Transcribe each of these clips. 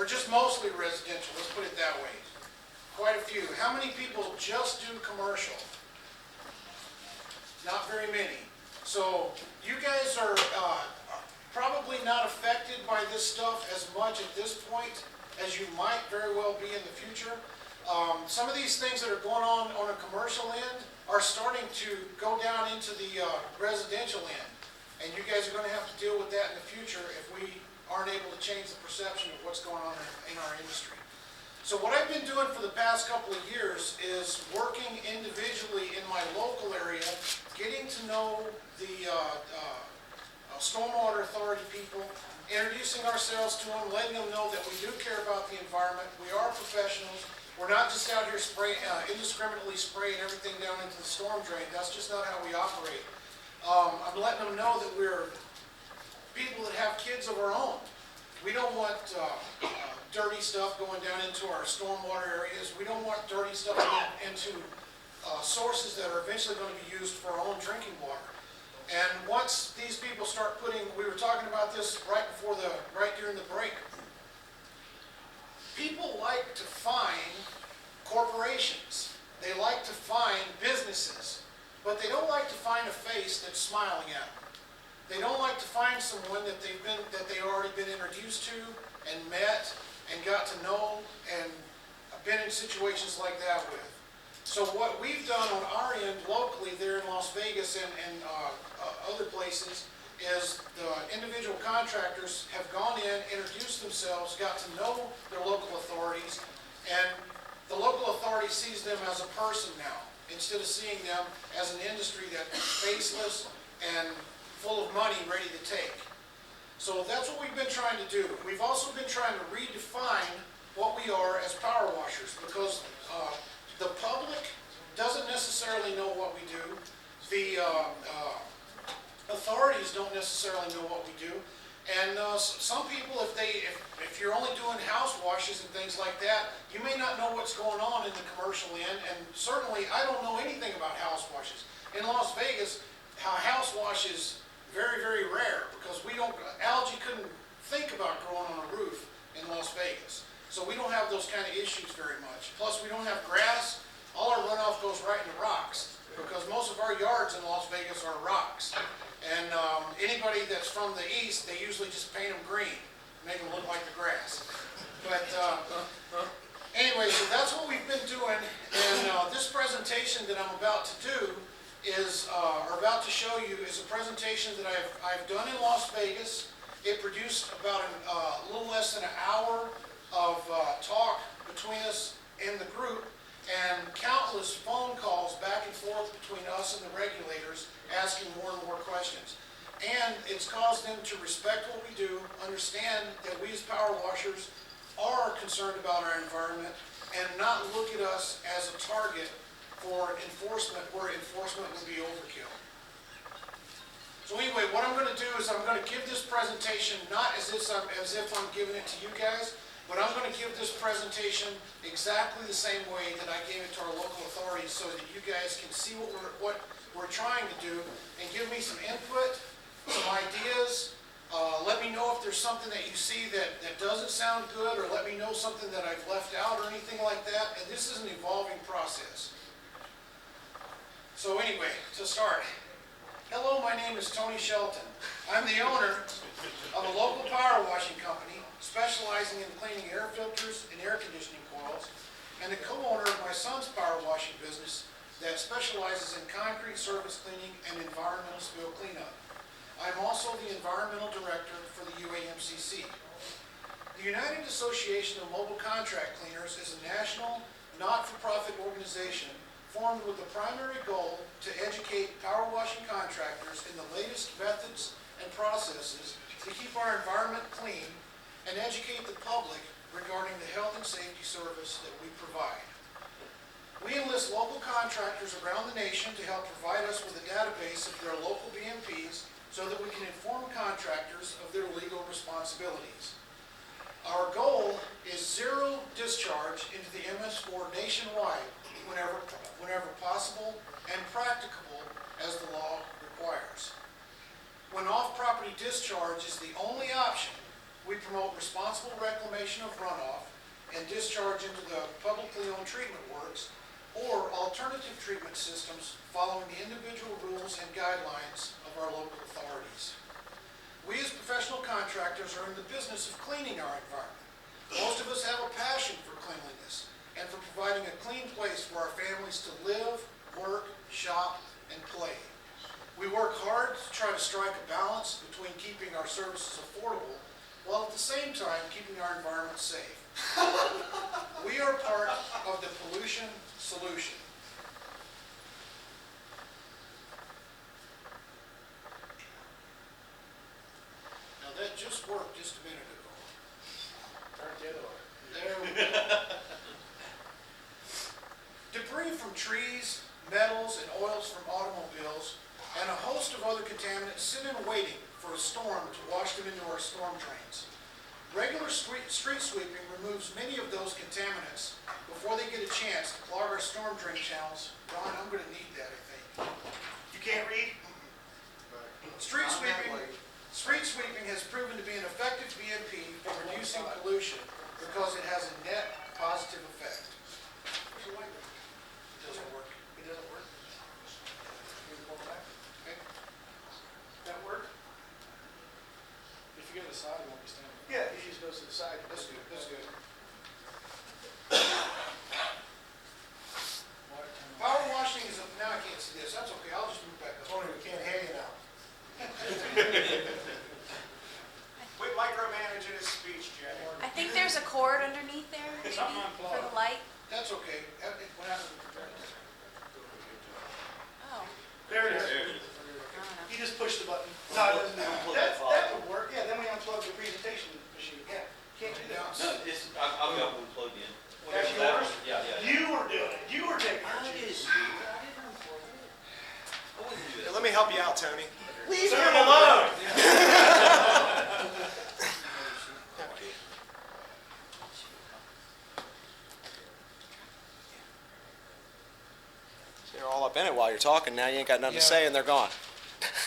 or just mostly residential, let's put it that way. Quite a few. How many people just do commercial? Not very many. So you guys are probably not affected by this stuff as much at this point as you might very well be in the future. Some of these things that are going on a commercial end are starting to go down into the residential end. And you guys are going to have to deal with that in the future if we aren't able to change the perception of what's going on in our industry. So what I've been doing for the past couple of years is working individually in my local area, getting to know the stormwater authority people, introducing ourselves to them, letting them know that we do care about the environment. We are professionals. We're not just out here indiscriminately spraying everything down into the storm drain. That's just not how we operate. I'm letting them know that we're people that have kids of our own. We don't want dirty stuff going down into our stormwater areas. We don't want dirty stuff going into sources that are eventually going to be used for our own drinking water. And once these people start putting, we were talking about this right during the break. People like to find corporations. They like to find businesses, but they don't like to find a face that's smiling at them. They don't like to find someone that they've already been introduced to and met and got to know and been in situations like that with. So what we've done on our end locally there in Las Vegas and other places is the individual contractors have gone in, introduced themselves, got to know their local authorities, and the local authority sees them as a person now, instead of seeing them as an industry that's faceless and full of money ready to take. So that's what we've been trying to do. We've also been trying to redefine what we are as power washers, because the public doesn't necessarily know what we do. The authorities don't necessarily know what we do. And some people, if you're only doing house washes and things like that, you may not know what's going on in the commercial end. And certainly, I don't know anything about house washes. In Las Vegas, a house wash is very, very rare, because algae couldn't think about growing on a roof in Las Vegas. So we don't have those kind of issues very much. Plus, we don't have grass. All our runoff goes right into rocks, because most of our yards in Las Vegas are rocks. And anybody that's from the east, they usually just paint them green, make them look like the grass. But anyway, so that's what we've been doing. And this presentation that I'm about to do is, or about to show you, is a presentation that I've done in Las Vegas. It produced about a little less than an hour of talk between us and the group, and countless phone calls back and forth between us and the regulators, asking more and more questions. And it's caused them to respect what we do, understand that we as power washers are concerned about our environment, and not look at us as a target for enforcement where enforcement would be overkill. So anyway, what I'm going to do is I'm going to give this presentation not as if I'm giving it to you guys, but I'm going to give this presentation exactly the same way that I gave it to our local authorities, so that you guys can see what we're trying to do, and give me some input, some ideas. Let me know if there's something that you see that doesn't sound good, or let me know something that I've left out or anything like that. And this is an evolving process. So anyway, to start. Hello, my name is Tony Shelton. I'm the owner of a local power washing company specializing in cleaning air filters and air conditioning coils, and the co-owner of my son's power washing business that specializes in concrete surface cleaning and environmental spill cleanup. I'm also the environmental director for the UAMCC. The United Association of Mobile Contract Cleaners is a national, not-for-profit organization formed with the primary goal to educate power washing contractors in the latest methods and processes to keep our environment clean, and educate the public regarding the health and safety service that we provide. We enlist local contractors around the nation to help provide us with a database of their local BMPs, so that we can inform contractors of their legal responsibilities. Our goal is zero discharge into the MS4 nationwide whenever possible and practicable as the law requires. When off-property discharge is the only option, We promote responsible reclamation of runoff and discharge into the publicly owned treatment works or alternative treatment systems following the individual rules and guidelines of our local authorities. We as professional contractors are in the business of cleaning our environment. Most of us have a passion for cleanliness and for providing a clean place for our families to live, work, shop, and play. We work hard to try to strike a balance between keeping our services affordable while at the same time keeping our environment safe. We are part of the pollution solution. Now that just worked just a minute ago. There we go. Debris from trees, metals, and oils from automobiles, and a host of other contaminants sit in waiting for a storm to wash them into our storm drains. Regular street sweeping removes many of those contaminants before they get a chance to clog our storm drain channels. Ron, I'm going to need that, I think. You can't read? Street sweeping has proven to be an effective BMP for reducing pollution because it has a net positive effect. It doesn't work. It doesn't work? Okay. That work? If you go to the side, it won't be standing. Yeah, if you just go to the side. That's good. That's good. Power washing is now I can't see this. That's okay. I'll just move back up. Tony, we can't hear you now. Quit micromanaging his speech, Jay. I think there's a cord underneath there, maybe, Something for unplugged. the light. That's okay. What happened? Oh, There it is. I don't know. You just push the button. No, it doesn't. That would work. Yeah, then we unplug the presentation machine. Yeah, can't do that. No, I've got one plugged in. That's Whatever yours? Yeah. You were doing it. You were taking I it. didn't do that. Let me help you out, Tony. Leave him alone. You're all up in it while you're talking. Now you ain't got nothing Yeah. to say, and they're gone.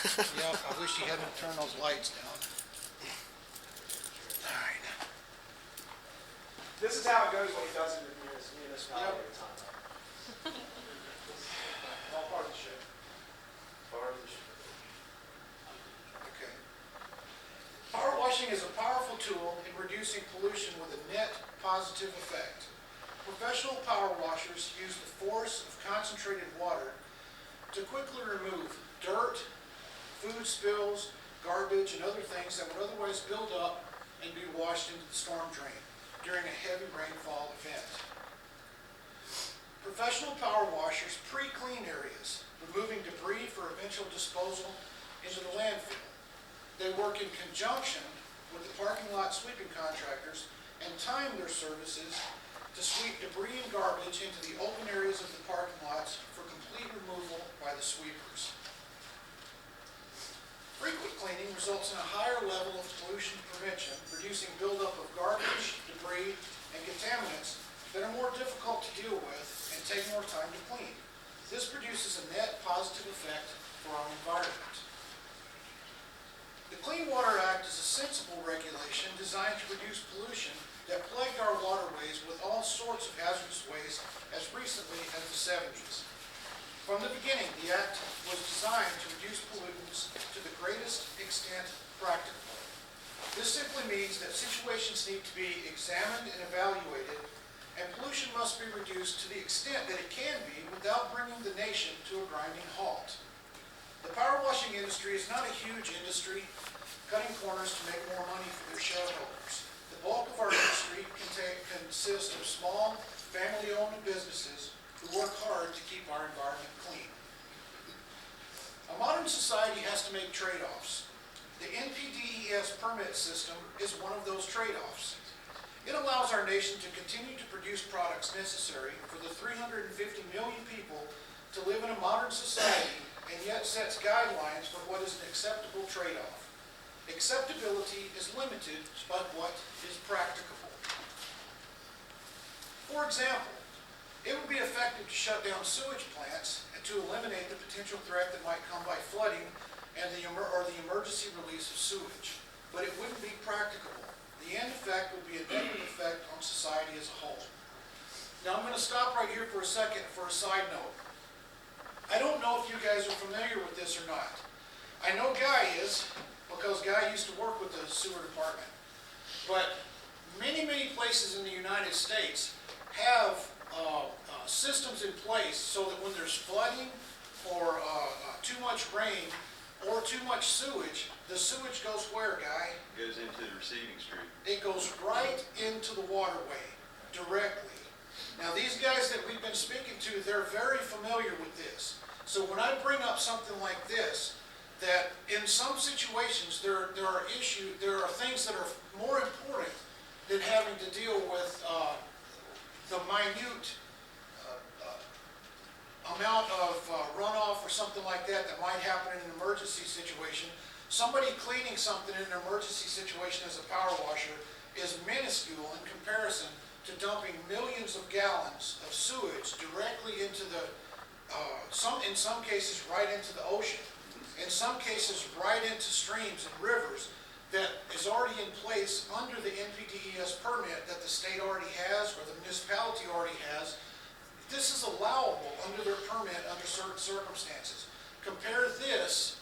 Yeah, I wish you hadn't turned those lights down. All right. This is how it goes when he does it in the municipality Yep. every time. All part of the show. Okay. Power washing is a powerful tool in reducing pollution with a net positive effect. Professional power washers use the force of concentrated water to quickly remove dirt, food spills, garbage, and other things that would otherwise build up and be washed into the storm drain during a heavy rainfall event. Professional power washers pre-clean areas, removing debris for eventual disposal into the landfill. They work in conjunction with the parking lot sweeping contractors and time their services to sweep debris and garbage into the open areas of the parking lots for complete removal by the sweepers. Frequent cleaning results in a higher level of pollution prevention, reducing buildup of garbage, debris, and contaminants that are more difficult to deal with and take more time to clean. This produces a net positive effect for our environment. The Clean Water Act is a sensible regulation designed to reduce pollution that plagued our waterways with all sorts of hazardous waste as recently as the 70s. From the beginning, the Act was designed to reduce pollutants to the greatest extent practicable. This simply means that situations need to be examined and evaluated, and pollution must be reduced to the extent that it can be without bringing the nation to a grinding halt. The power washing industry is not a huge industry cutting corners to make more money for their shareholders. The bulk of our industry consists of small, family-owned businesses who work hard to keep our environment clean. A modern society has to make trade-offs. The NPDES permit system is one of those trade-offs. It allows our nation to continue to produce products necessary for the 350 million people to live in a modern society, and yet sets guidelines for what is an acceptable trade-off. Acceptability is limited by what is practicable. For example, it would be effective to shut down sewage plants and to eliminate the potential threat that might come by flooding and the emergency release of sewage, but it wouldn't be practicable. effect would be a negative effect on society as a whole. Now, I'm going to stop right here for a second for a side note. I don't know if you guys are familiar with this or not. I know Guy is, because Guy used to work with the sewer department. But many, many places in the United States have systems in place so that when there's flooding or too much rain or too much sewage, the sewage goes where, Guy? Goes into the receiving stream. It goes right into the waterway directly. Now, these guys that we've been speaking to, they're very familiar with this. So when I bring up something like this, that in some situations there are things that are more important than having to deal with the minute amount of runoff or something like that that might happen in an emergency situation. Somebody cleaning something in an emergency situation as a power washer is minuscule in comparison to dumping millions of gallons of sewage directly into the, in some cases right into the ocean, in some cases right into streams and rivers that is already in place under the NPDES permit that the state already has or the municipality already has. This is allowable under their permit under certain circumstances. Compare this,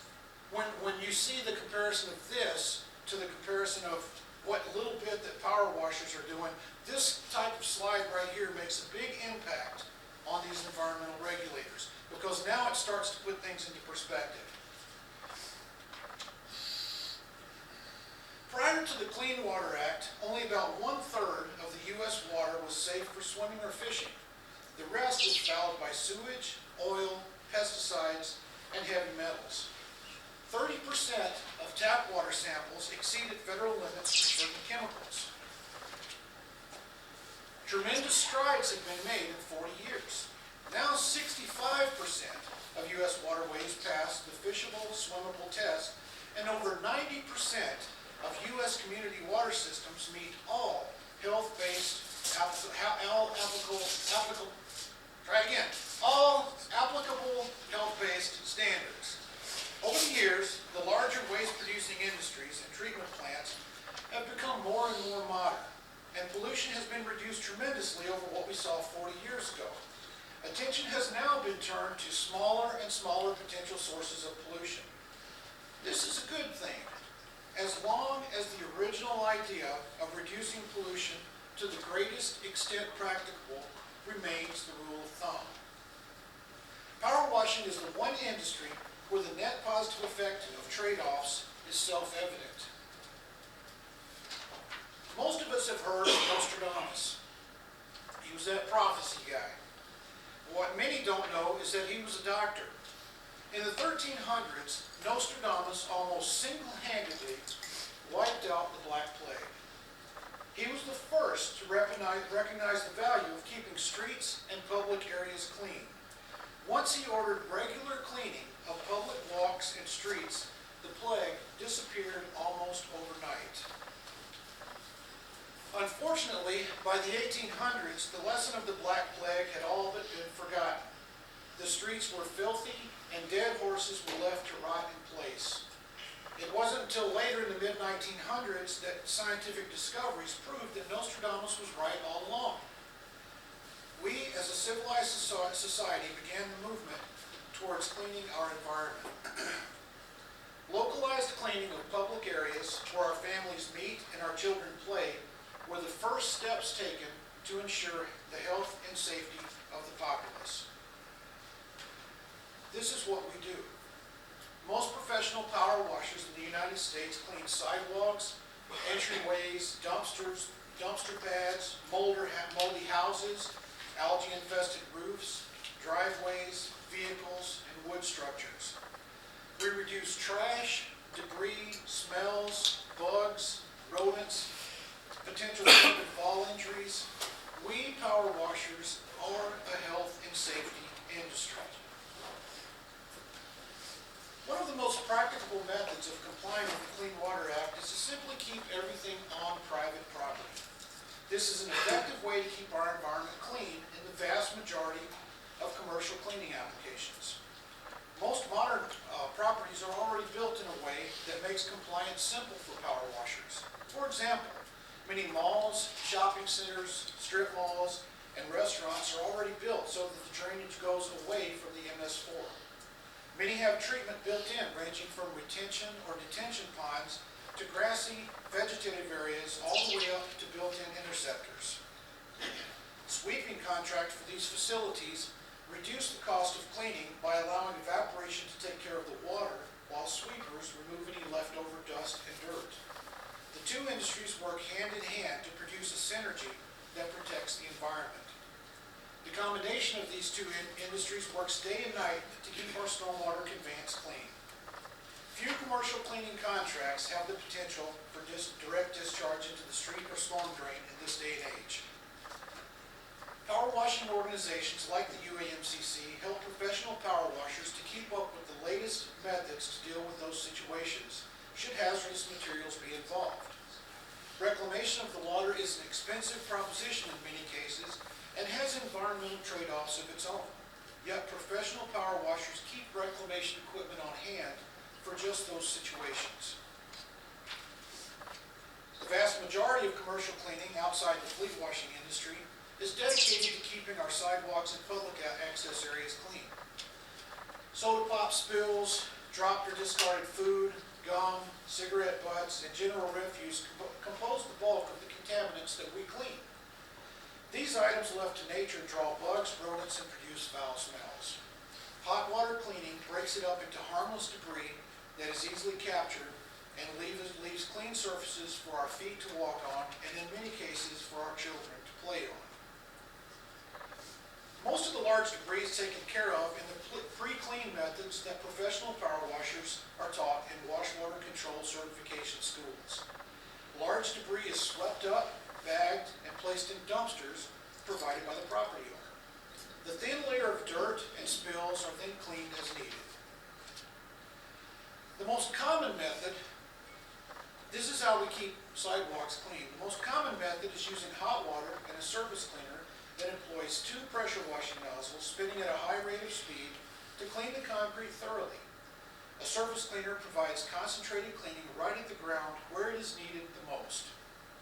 when you see the comparison of this to the comparison of what little bit that power washers are doing, this type of slide right here makes a big impact on these environmental regulators because now it starts to put things into perspective. Prior to the Clean Water Act, only about 1/3 of the U.S. water was safe for swimming or fishing. The rest was fouled by sewage, oil, pesticides, and heavy metals. 30% of tap water samples exceeded federal limits for certain chemicals. Tremendous strides have been made in 40 years. Now 65% of U.S. waterways pass the fishable, swimmable test, and over 90% of U.S. community water systems meet all health-based, all applicable health-based standards. Over the years, the larger waste-producing industries and treatment plants have become more and more modern, and pollution has been reduced tremendously over what we saw 40 years ago. Attention has now been turned to smaller and smaller potential sources of pollution. This is a good thing, as long as the original idea of reducing pollution to the greatest extent practicable remains the rule of thumb. Power washing is the one industry where the net positive effect of trade-offs is self-evident. Most of us have heard of Nostradamus. He was that prophecy guy. What many don't know is that he was a doctor. In the 1300s, Nostradamus almost single-handedly wiped out the Black Plague. He was the first to recognize the value of keeping streets and public areas clean. Once he ordered regular cleaning of public walks and streets, the plague disappeared almost overnight. Unfortunately, by the 1800s, the lesson of the Black Plague had all but been forgotten. The streets were filthy and dead horses were left to rot in place. It wasn't until later in the mid-1900s that scientific discoveries proved that Nostradamus was right all along. We, as a civilized society, began the movement towards cleaning our environment. Localized cleaning of public areas where our families meet and our children play were the first steps taken to ensure the health and safety of the populace. This is what we do. Most professional power washers in the United States clean sidewalks, entryways, dumpsters, dumpster pads, moldy houses, algae-infested roofs, driveways, vehicles, and wood structures. We reduce trash, debris, smells, bugs, rodents, potential slip and fall injuries. We power washers are a health and safety industry. One of the most practicable methods of complying with the Clean Water Act is to simply keep everything on private property. This is an effective way to keep our environment clean in the vast majority of commercial cleaning applications. Most modern properties are already built in a way that makes compliance simple for power washers. For example, Many malls, shopping centers, strip malls, and restaurants are already built so that the drainage goes away from the MS4. Many have treatment built in, ranging from retention or detention ponds to grassy, vegetative areas, all the way up to built-in interceptors. Sweeping contracts for these facilities reduce the cost of cleaning by allowing evaporation to take care of the water, while sweepers remove any leftover dust and dirt. The two industries work hand in hand to produce a synergy that protects the environment. The combination of these two industries works day and night to keep our stormwater conveyance clean. Few commercial cleaning contracts have the potential for direct discharge into the street or storm drain in this day and age. Power washing organizations like the UAMCC help professional power washers to keep up with the latest methods to deal with those situations, should hazardous materials be involved. Reclamation of the water is an expensive proposition in many cases and has environmental trade-offs of its own. Yet professional power washers keep reclamation equipment on hand for just those situations. The vast majority of commercial cleaning outside the fleet washing industry is dedicated to keeping our sidewalks and public access areas clean. Soda pop spills, dropped or discarded food, gum, cigarette butts, and general refuse compose the bulk of the contaminants that we clean. These items left to nature draw bugs, rodents, and produce foul smells. Hot water cleaning breaks it up into harmless debris that is easily captured and leaves clean surfaces for our feet to walk on, and in many cases for our children to play on. Most of the large debris is taken care of in the pre-clean methods that professional power washers are taught in wash water control certification schools. Large debris is swept up, bagged, and placed in dumpsters provided by the property owner. The thin layer of dirt and spills are then cleaned as needed. The most common method, this is how we keep sidewalks clean. The most common method is using hot water and a surface cleaner that employs two pressure washing nozzles spinning at a high rate of speed to clean the concrete thoroughly. A surface cleaner provides concentrated cleaning right at the ground where it is needed the most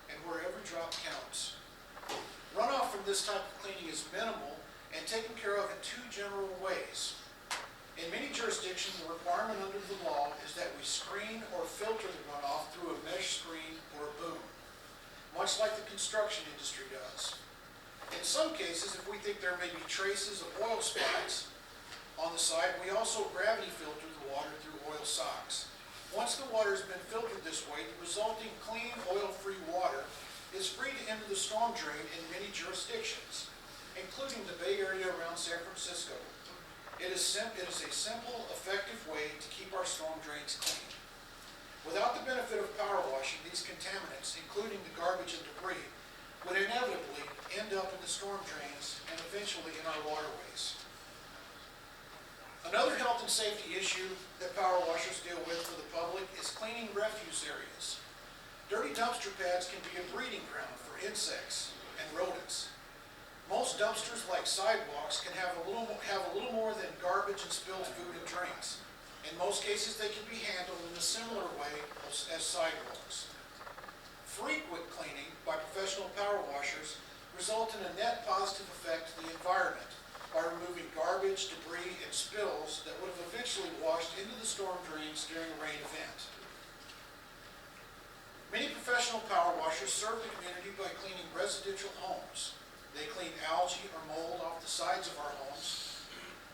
and where every drop counts. Runoff from this type of cleaning is minimal and taken care of in two general ways. In many jurisdictions, the requirement under the law is that we screen or filter the runoff through a mesh screen or a boom, much like the construction industry does. In some cases, if we think there may be traces of oil spots on the side, we also gravity filter the water through oil socks. Once the water has been filtered this way, the resulting clean, oil-free water is free to enter the storm drain in many jurisdictions, including the Bay Area around San Francisco. It is a simple, effective way to keep our storm drains clean. Without the benefit of power washing, these contaminants, including the garbage and debris, would inevitably end up in the storm drains and eventually in our waterways. Another health and safety issue that power washers deal with for the public is cleaning refuse areas. Dirty dumpster pads can be a breeding ground for insects and rodents. Most dumpsters, like sidewalks, can have a little more than garbage and spilled food and drinks. In most cases, they can be handled in a similar way as sidewalks. Frequent cleaning by professional power washers result in a net positive effect to the environment by removing garbage, debris, and spills that would have eventually washed into the storm drains during a rain event. Many professional power washers serve the community by cleaning residential homes. They clean algae or mold off the sides of our homes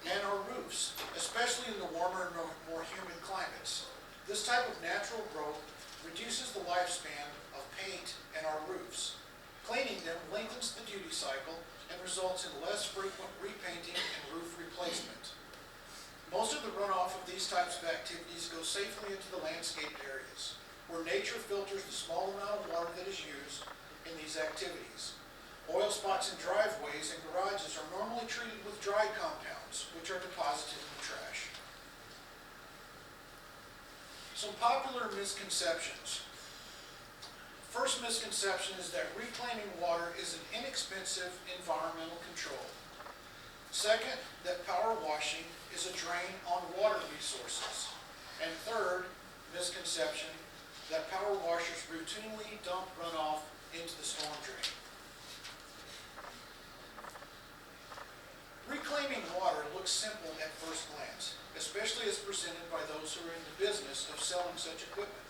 and our roofs, especially in the warmer and more humid climates. This type of natural growth reduces the lifespan of paint and our roofs. Cleaning them lengthens the duty cycle and results in less frequent repainting and roof replacement. Most of the runoff of these types of activities goes safely into the landscaped areas, where nature filters the small amount of water that is used in these activities. Oil spots in driveways and garages are normally treated with dry compounds, which are deposited in the trash. Some popular misconceptions. First misconception is that reclaiming water is an inexpensive environmental control. Second, that power washing is a drain on water resources. And third misconception, that power washers routinely dump runoff into the storm drain. Reclaiming water looks simple at first glance, especially as presented by those who are in the business of selling such equipment.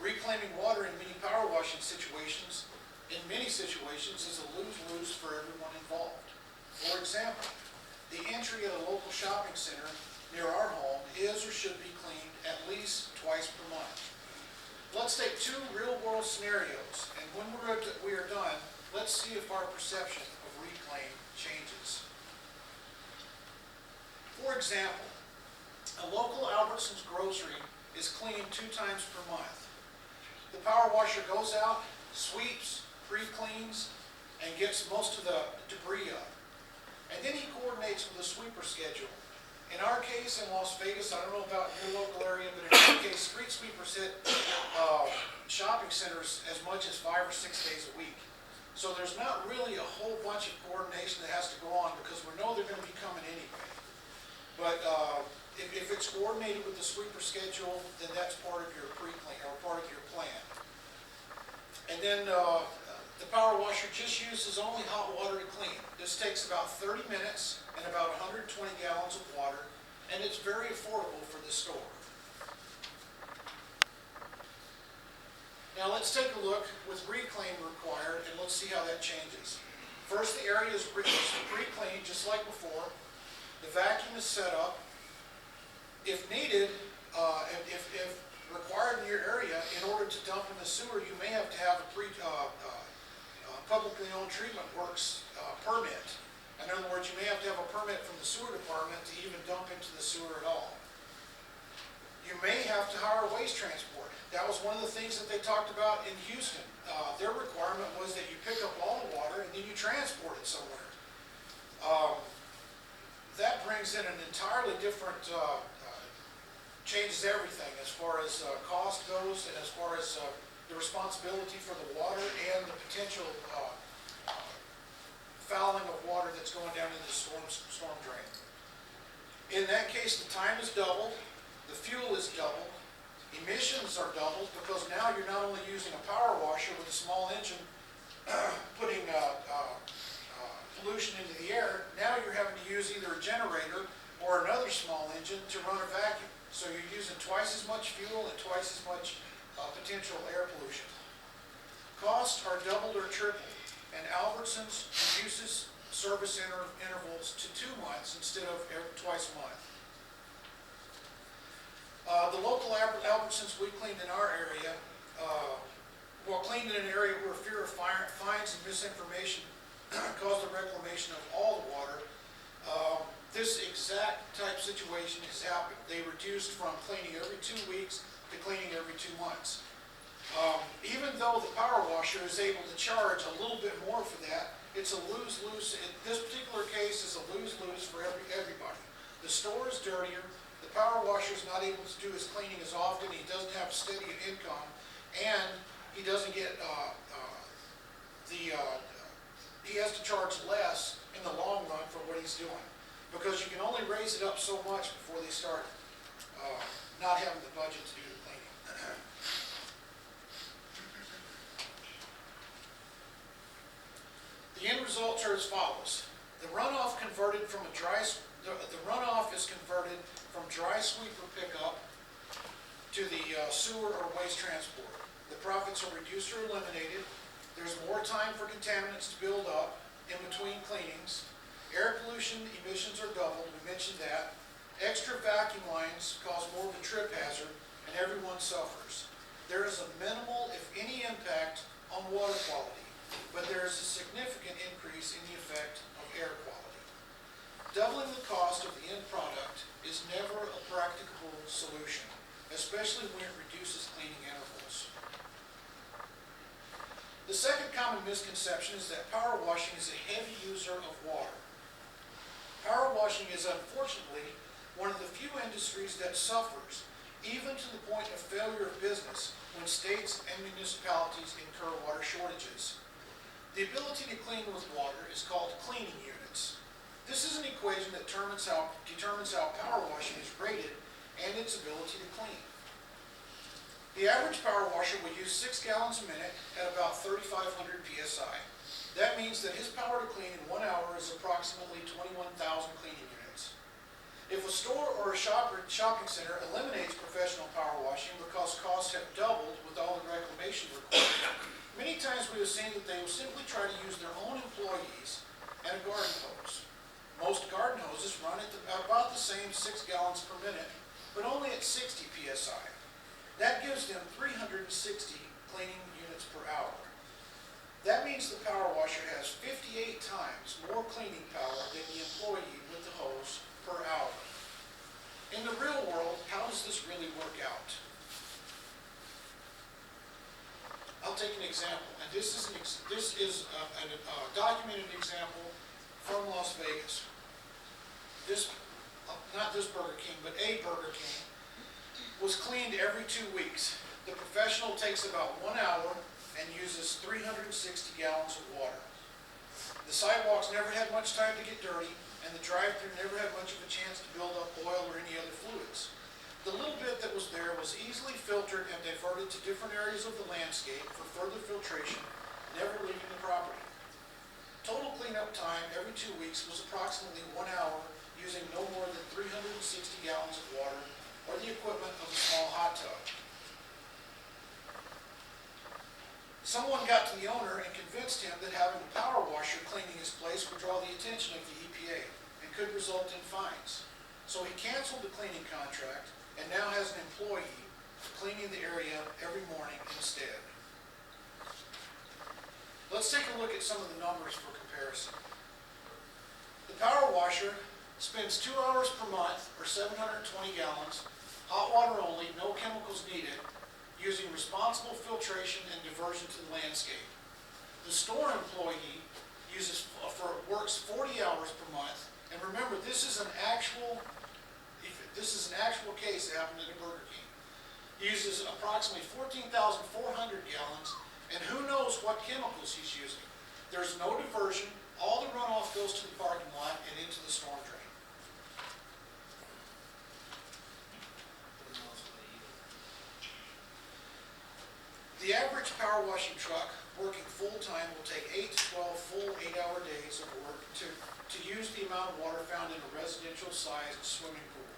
Reclaiming water in many power washing situations, is a lose-lose for everyone involved. For example, the entry at a local shopping center near our home is or should be cleaned at least twice per month. Let's take two real-world scenarios, and when we are done, let's see if our perception of reclaim changes. For example, a local Albertsons grocery is cleaned 2 times per month. The power washer goes out, sweeps, pre-cleans, and gets most of the debris up. And then he coordinates with a sweeper schedule. In our case, in Las Vegas, I don't know about your local area, but in our case, street sweepers hit shopping centers as much as 5 or 6 days a week. So there's not really a whole bunch of coordination that has to go on because we know they're going to be coming anyway. But if it's coordinated with the sweeper schedule, then that's part of your pre-clean or part of your plan. And then the power washer just uses only hot water to clean. This takes about 30 minutes and about 120 gallons of water, and it's very affordable for the store. Now let's take a look with reclaim required, and let's see how that changes. First, the area is pre-cleaned just like before. The vacuum is set up. If needed, if required in your area, in order to dump in the sewer, you may have to have a publicly owned treatment works permit. In other words, you may have to have a permit from the sewer department to even dump into the sewer at all. You may have to hire waste transport. That was one of the things that they talked about in Houston. Their requirement was that you pick up all the water and then you transport it somewhere. That brings in an entirely different, changes everything as far as cost goes and as far as the responsibility for the water and the potential fouling of water that's going down into the storm drain. In that case, the time is doubled, the fuel is doubled, emissions are doubled because now you're not only using a power washer with a small engine putting pollution into the air, now you're having to use either a generator or another small engine to run a vacuum. So you're using twice as much fuel and twice as much potential air pollution. Costs are doubled or tripled, and Albertsons reduces service intervals to 2 months instead of twice a month. The local Albertsons we cleaned in our area, cleaned in an area where fear of fines and misinformation caused the reclamation of all the water. This exact type situation has happened. They reduced from cleaning every 2 weeks to cleaning every 2 months. Even though the power washer is able to charge a little bit more for that, it's a lose-lose. This particular case is a lose-lose for everybody. The store is dirtier, the power washer is not able to do his cleaning as often, he doesn't have steady income, and he doesn't get he has to charge less in the long run for what he's doing. Because you can only raise it up so much before they start not having the budget to do the cleaning. The end results are as follows. The runoff is converted from dry sweeper pickup to the sewer or waste transport. The profits are reduced or eliminated. There's more time for contaminants to build up in between cleanings. Air pollution emissions are doubled, we mentioned that. Extra vacuum lines cause more of a trip hazard, and everyone suffers. There is a minimal, if any, impact on water quality, but there is a significant increase in the effect of air quality. Doubling the cost of the end product is never a practicable solution, especially when it reduces cleaning intervals. The second common misconception is that power washing is a heavy user of water. Power washing is unfortunately one of the few industries that suffers, even to the point of failure of business, when states and municipalities incur water shortages. The ability to clean with water is called cleaning units. This is an equation that determines how power washing is rated and its ability to clean. The average power washer will use 6 gallons a minute at about 3,500 psi. That means that his power to clean in 1 hour is approximately 21,000 cleaning units. If a store or a shopping center eliminates professional power washing because costs have doubled with all the reclamation requirements, many times we have seen that they will simply try to use their own employees and a garden hose. Most garden hoses run at about the same 6 gallons per minute, but only at 60 psi. That gives them 360 cleaning units per hour. That means the power washer has 58 times more cleaning power than the employee with the hose per hour. In the real world, how does this really work out? I'll take an example, and this is a documented example from Las Vegas. Not this Burger King, but a Burger King, was cleaned every 2 weeks. The professional takes about 1 hour and uses 360 gallons of water. The sidewalks never had much time to get dirty, and the drive-thru never had much of a chance to build up oil or any other fluids. The little bit that was there was easily filtered and diverted to different areas of the landscape for further filtration, never leaving the property. Total cleanup time every 2 weeks was approximately 1 hour, using no more than 360 gallons of water or the equivalent of a small hot tub. Someone got to the owner and convinced him that having a power washer cleaning his place would draw the attention of the EPA and could result in fines. So he canceled the cleaning contract and now has an employee cleaning the area every morning instead. Let's take a look at some of the numbers for comparison. The power washer spends 2 hours per month, or 720 gallons, hot water only, no chemicals needed, using responsible filtration and diversion to the landscape. The store employee works 40 hours per month, and remember, this is an actual case that happened at a Burger King. He uses approximately 14,400 gallons, and who knows what chemicals he's using. There's no diversion. All the runoff goes to the parking lot and into the storm drain. The average power washing truck working full-time will take 8 to 12 full 8-hour days of work to use the amount of water found in a residential-sized swimming pool.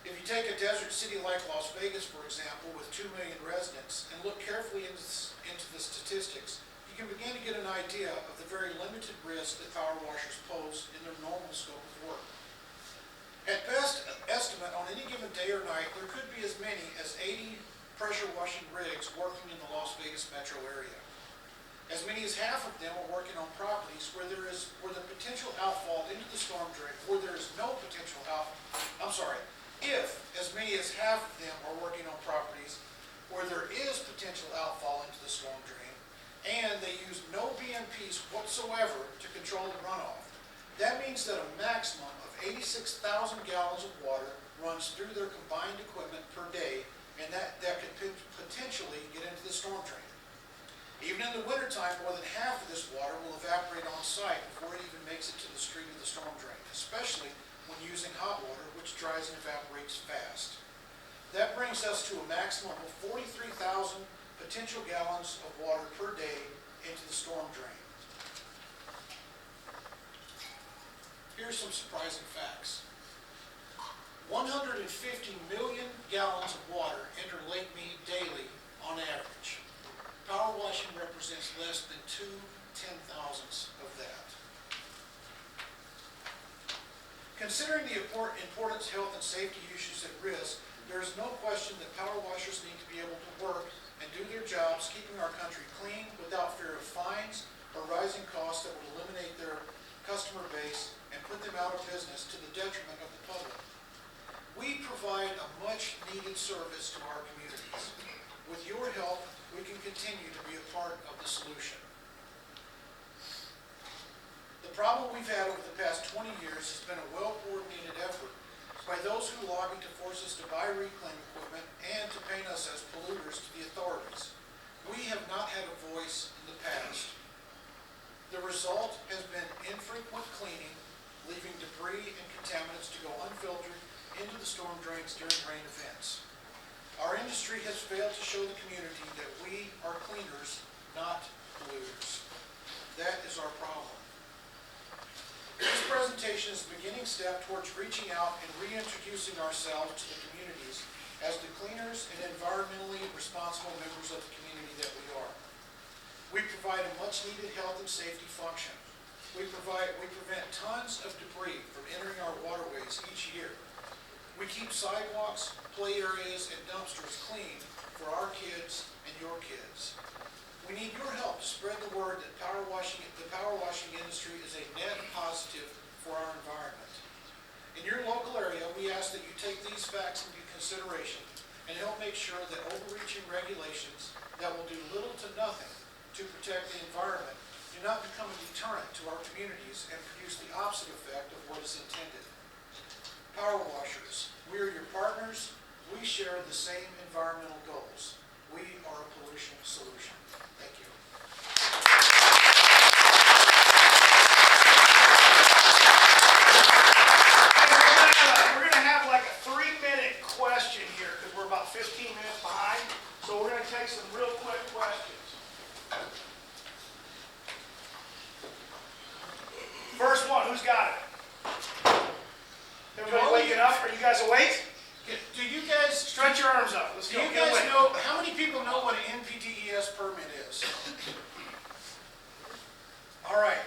If you take a desert city like Las Vegas, for example, with 2 million residents, and look carefully into the statistics, you can begin to get an idea of the very limited risk that power washers pose in their normal scope of work. At best estimate, on any given day or night, there could be as many as 80 pressure washing rigs working in the Las Vegas metro area. As many as half of them are working on properties where the potential outfall into the storm drain, where there is no potential if as many as half of them are working on properties where there is potential outfall into the storm drain, and they use no BMPs whatsoever to control the runoff. That means that a maximum of 86,000 gallons of water runs through their combined equipment per day, and that could potentially get into the storm drain. Even in the wintertime, more than half of this water will evaporate on site before it even makes it to the street of the storm drain, especially when using hot water, which dries and evaporates fast. That brings us to a maximum of 43,000 potential gallons of water per day into the storm drain. Here's some surprising facts. 150 million gallons of water enter Lake Mead daily on average. Power washing represents less than 2/10,000ths of that. Considering the importance health and safety issues at risk, there is no question that power washers need to be able to work and do their jobs keeping our country clean without fear of fines or rising costs that would eliminate their customer base and put them out of business to the detriment of the public. We provide a much needed service to our communities. With your help, we can continue to be a part of the solution. The problem we've had over the past 20 years has been a well-coordinated effort by those who lobby to force us to buy reclaim equipment and to paint us as polluters to the authorities. We have not had a voice in the past. The result has been infrequent cleaning, leaving debris and contaminants to go unfiltered into the storm drains during rain events. Our industry has failed to show the community that we are cleaners, not polluters. That is our problem. This presentation is the beginning step towards reaching out and reintroducing ourselves to the communities as the cleaners and environmentally responsible members of the community that we are. We provide a much-needed health and safety function. We prevent tons of debris from entering our waterways each year. We keep sidewalks, play areas, and dumpsters clean for our kids and your kids. We need your help to spread the word that the power washing industry is a net positive for our environment. In your local area, we ask that you take these facts into consideration and help make sure that overreaching regulations that will do little to nothing to protect the environment do not become a deterrent to our communities and produce the opposite effect of what is intended. Power washers, we are your partners. We share the same environmental goals. We are a pollution solution. Thank you. We're gonna have like a 3-minute question here because we're about 15 minutes behind. So we're gonna take some real quick questions. First one, who's got it? Everybody waking up? Are you guys awake? Do you guys Stretch your arms up. Let's Do go. you Get guys awake. know, how many people know what an NPDES permit is? All right.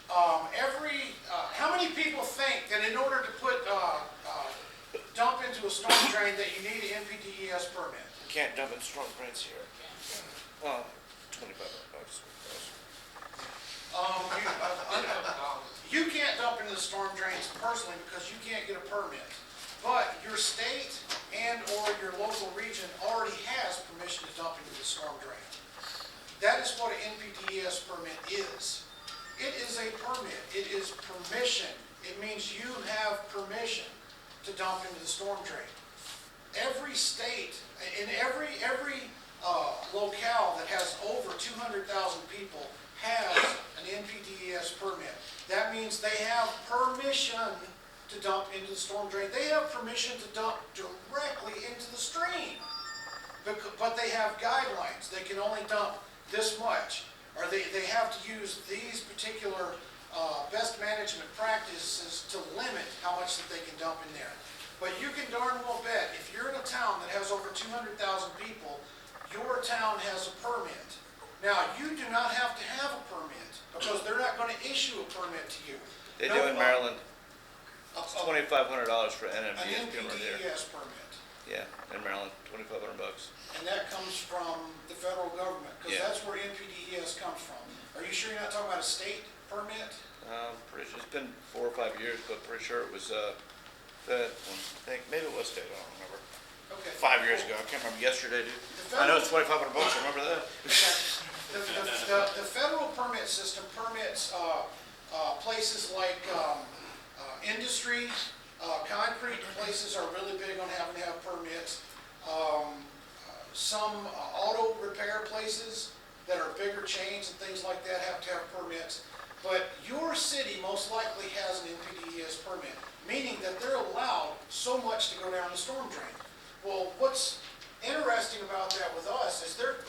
How many people think that in order to put, dump into a storm drain that you need an NPDES permit? Can't dump in storm drains here. 25 bucks. You can't dump into the storm drains personally because you can't get a permit. But your state and or your local region already has permission to dump into the storm drain. That is what an NPDES permit is. It is a permit. It is permission. It means you have permission to dump into the storm drain. Every state, in every locale that has over 200,000 people has an NPDES permit. That means they have permission to dump into the storm drain. They have permission to dump directly into the stream. But they have guidelines. They can only dump this much. Or they have to use these particular best management practices to limit how much that they can dump in there. But you can darn well bet, if you're in a town that has over 200,000 people, your town has a permit. Now, you do not have to have a permit, because they're not going to issue a permit to you. They do in Maryland. It's $2,500 for an An NPDES permit. Yeah, in Maryland, 2,500 bucks. And that comes from the federal government, because Yeah. that's where NPDES comes from. Are you sure you're not talking about a state permit? Pretty sure it's been 4 or 5 years, but pretty sure it was Fed. I think maybe it was state. I don't remember. Okay. 5 years ago, I can't remember. Yesterday, dude. I know it's 2,500 bucks. I remember that. The federal permit system permits places like industry, concrete places are really big on having to have permits. Some auto repair places that are bigger chains and things like that have to have permits. But your city most likely has an NPDES permit, meaning that they're allowed so much to go down the storm drain. Well, what's interesting about that with us is they're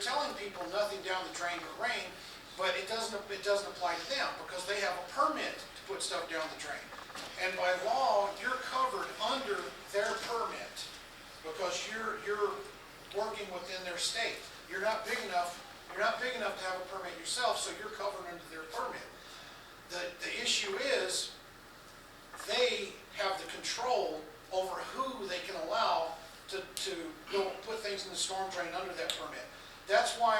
telling people nothing down the drain but rain, but it doesn't apply to them because they have a permit to put stuff down the drain. And by law, you're covered under their permit because you're working within their state. You're not big enough to have a permit yourself, so you're covered under their permit. The issue is they have the control over who they can allow to go put things in the storm drain under that permit. That's why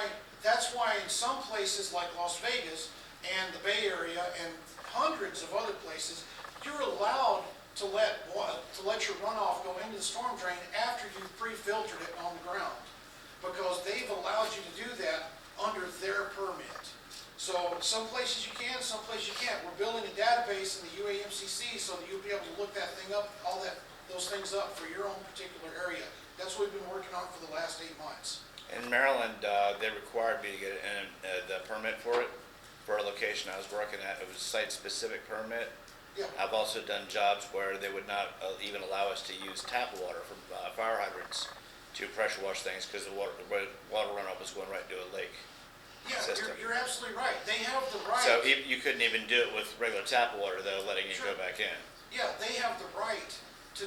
in some places like Las Vegas and the Bay Area and hundreds of other places, you're allowed to let your runoff go into the storm drain after you've pre-filtered it on the ground, because they've allowed you to do that under their permit. So some places you can, some places you can't. We're building a database in the UAMCC so that you'll be able to look that thing up, those things up for your own particular area. That's what we've been working on for the last 8 months. In Maryland, they required me to get the permit for it, for a location I was working at. It was a site-specific permit. Yeah. I've also done jobs where they would not even allow us to use tap water from fire hydrants to pressure wash things because the water runoff was going right into a lake. Yeah, System. you're absolutely right. They have the right. So you couldn't even do it with regular tap water though, letting it Sure. go back in. Yeah, they have the right to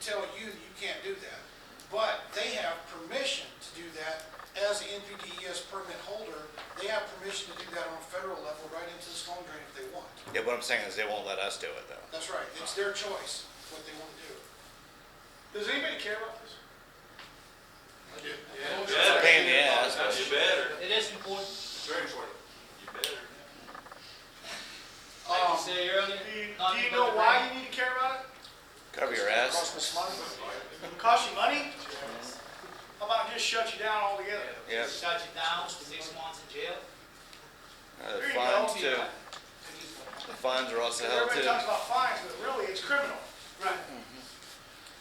tell you you can't do that. But they have permission to do that as an NPDES permit holder. They have permission to do that on a federal level right into the storm drain if they want. Yeah, what I'm saying is they won't let us do it though. That's right. It's their choice what they want to do. Does anybody care about this? I do. It's a pain in the ass, but You better. It is important. It's very important. You better. Like you said earlier. Do you know why you need to care about it? cover your ass. Cost us money. Cost you money? How about just shut you down altogether? Yep. Shut you down, 6 months in jail. There The you fines go. too. The fines are also Because held everybody too. talks about fines, but really it's criminal. Right.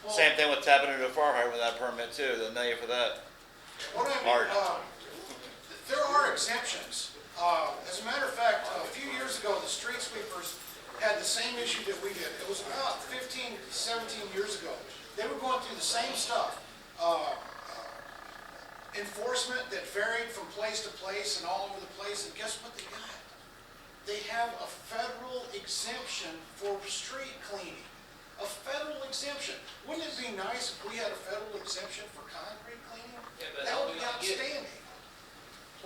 Well, Same thing with tapping into a fire hydrant without a permit too. They'll nail you for that. What I Art. mean, there are exemptions. As a matter of fact, a few years ago, the street sweepers had the same issue that we did. It was about 15, 17 years ago. They were going through the same stuff. Enforcement that varied from place to place and all over the place, and guess what they got? They have a federal exemption for street cleaning. A federal exemption. Wouldn't it be nice if we had a federal exemption for concrete cleaning? Yeah, but That how would we be gonna get it? outstanding.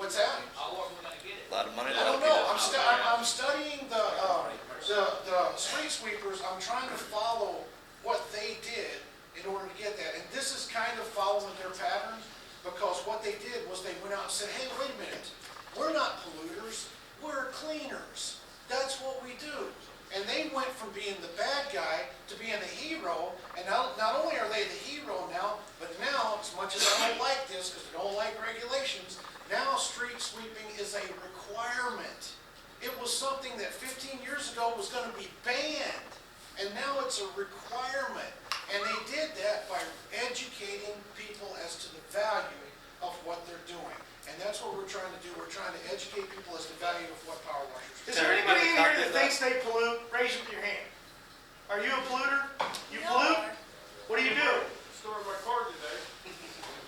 What's that? How are we gonna get it? A lot of money. I don't know. I'm studying the street sweepers. I'm trying to follow what they did in order to get that. And this is kind of following their pattern, because what they did was they went out and said, hey, wait a minute. We're not polluters. We're cleaners. That's what we do. And they went from being the bad guy to being the hero. And not only are they the hero now, but now, as much as I don't like this, because I don't like regulations, now street sweeping is a requirement. It was something that 15 years ago was going to be banned, and now it's a requirement. And they did that by educating people as to the value of what they're doing. And that's what we're trying to do. We're trying to educate people as to the value of what power washers do. Is there anybody in here that thinks they pollute? Raise your hand. Are you a polluter? You pollute? What do you do? Stored my car today.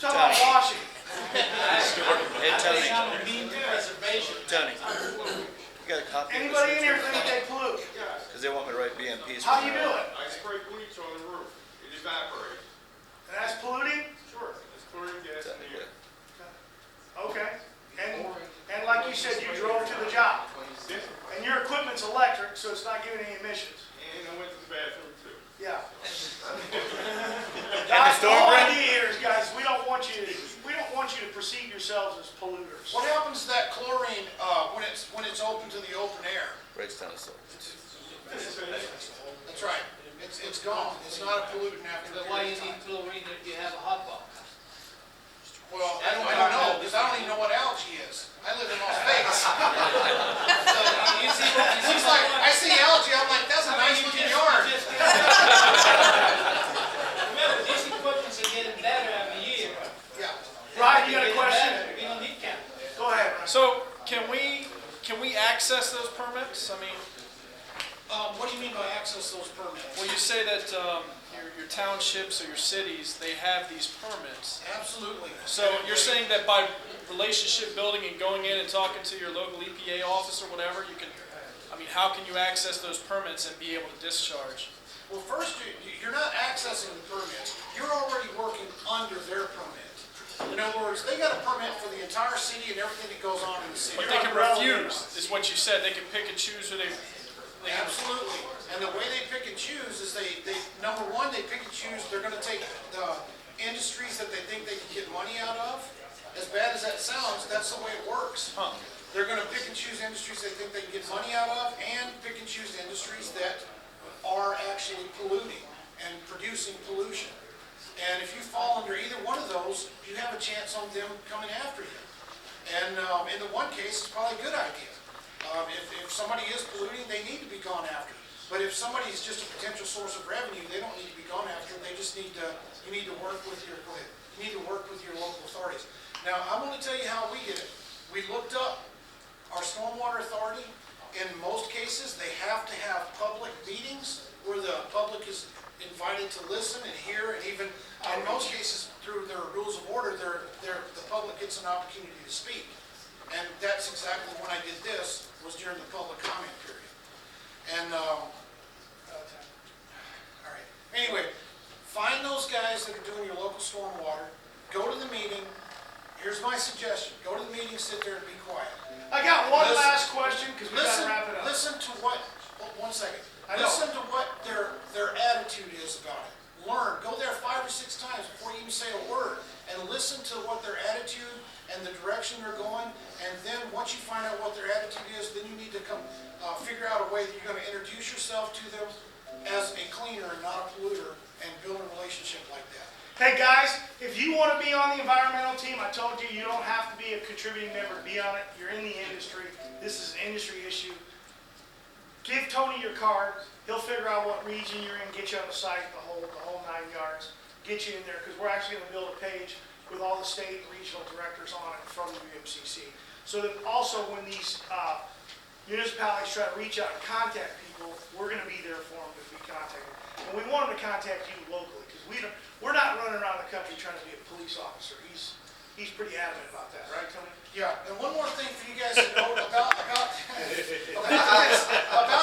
Talk about washing. Hey Tony. I'm a mean preservation. Tony. You got a copy? of this? Anybody in here think they pollute? Yes, Because they want me to write BMPs. How do you do it? I spray bleach on the roof. It evaporates. And that's polluting? Sure, it's chlorine gas in the air. Okay. And like you said, you drove to the job. And your equipment's electric, so it's not giving any emissions. And I went to the bathroom too. Yeah. And the Guys, the storm whole drain? idea here is, guys, we don't want you to perceive yourselves as polluters. What happens to that chlorine when it's open to the open air? Breaks down the soil. That's right. It's gone. It's not a pollutant after the But why period you of need time. chlorine if you have a hot box? Well, I don't know, because I don't even know what algae is. I live in Las Vegas. So, You see what, you see it's like, I see algae, I'm like, that's a nice looking yard. Remember, these equipments are getting better every year. Yeah. Ryan, you got a Getting question? better. We don't need chemicals. Go ahead. So, can we access those permits? I mean, What do you mean by access those permits? well, you say that your townships or your cities, they have these permits. Absolutely. So you're saying that by relationship building and going in and talking to your local EPA office or whatever, you can, I mean, how can you access those permits and be able to discharge? Well, first, you're not accessing the permits. You're already working under their permit. In other words, they got a permit for the entire city and everything that goes on in the city. But they can refuse, is what you said. They can pick and choose who they can. Absolutely. And the way they pick and choose is they number one, they pick and choose, they're gonna take the industries that they think they can get money out of. As bad as that sounds, that's the way it works. Huh. They're gonna pick and choose industries they think they can get money out of, and pick and choose industries that are actually polluting and producing pollution. And if you fall under either one of those, you have a chance on them coming after you. And in the one case, it's probably a good idea. If somebody is polluting, they need to be gone after. But if somebody is just a potential source of revenue, they don't need to be gone after. They just need to, you need to work with your, go ahead. You need to work with your local authorities. Now, I'm going to tell you how we did it. We looked up our stormwater authority. In most cases, they have to have public meetings listen and hear, and even, in most cases, through their rules of order, the public gets an opportunity to speak. And that's exactly when I did this, was during the public comment period. And, all right, anyway, find those guys that are doing your local stormwater, go to the meeting. Here's my suggestion, go to the meeting, sit there and be quiet. I got one Listen- last question, because we gotta wrap it up. Listen to what, one second. I know. Listen to what their attitude is about it. Learn, go there 5 or 6 times before you even say a word, and listen to what their attitude and the direction they're going, and then once you find out what their attitude is, then you need to come, figure out a way that you're gonna introduce yourself to them as a cleaner and not a polluter, and build a relationship like that. Hey guys, if you want to be on the environmental team, I told you, you don't have to be a contributing member to be on it. You're in the industry. This is an industry issue. Give Tony your card. He'll figure out what region you're in, get you on the site, the whole 9 yards, get you in there, because we're actually going to build a page with all the state and regional directors on it from the UAMCC. So that also when these municipalities try to reach out and contact people, we're going to be there for them to be contacted. And we want them to contact you locally, because we're not running around the country trying to be a police officer. He's pretty adamant about that, right, Tony? Yeah, and one more thing for you guys to know about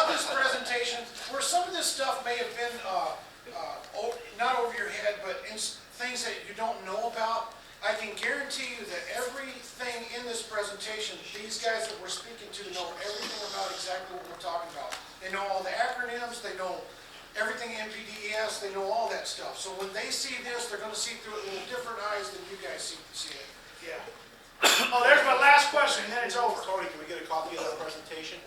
this presentation, where some of this stuff may have been, not over your head, but in things that you don't know about, I can guarantee you that everything in this presentation, these guys that we're speaking to know everything about exactly what we're talking about. They know all the acronyms, they know everything NPDES, they know all that stuff. So when they see this, they're gonna see through it with different eyes than you guys see it. Yeah. Oh, there's my last question, and then it's over. Tony, can we get a copy of that presentation?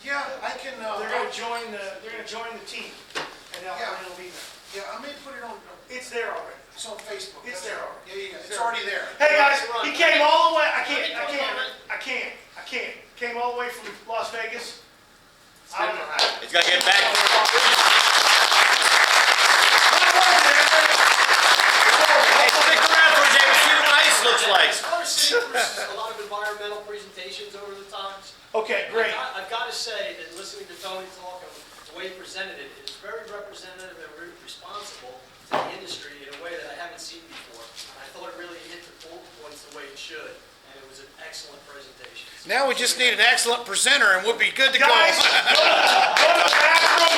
Yeah, I can, They're gonna join the team, and it'll be there. yeah, I may put it on, It's there already. it's on Facebook. It's there already. Yeah, it's already there. Hey guys, he came all the way. I can't. Came all the way from Las Vegas. I don't know how. He's gotta get back. Hey, stick around for a second, see what ice looks like. As far as seeing a lot of environmental presentations over the times, Okay, great. I've got to say that listening to Tony talk and the way he presented it is very representative and very responsible to the industry in a way that I haven't seen before. And I thought it really hit the bullet points the way it should, and it was an excellent presentation. Now we just need an excellent presenter and we'll be good to go. Guys, go to the bathroom.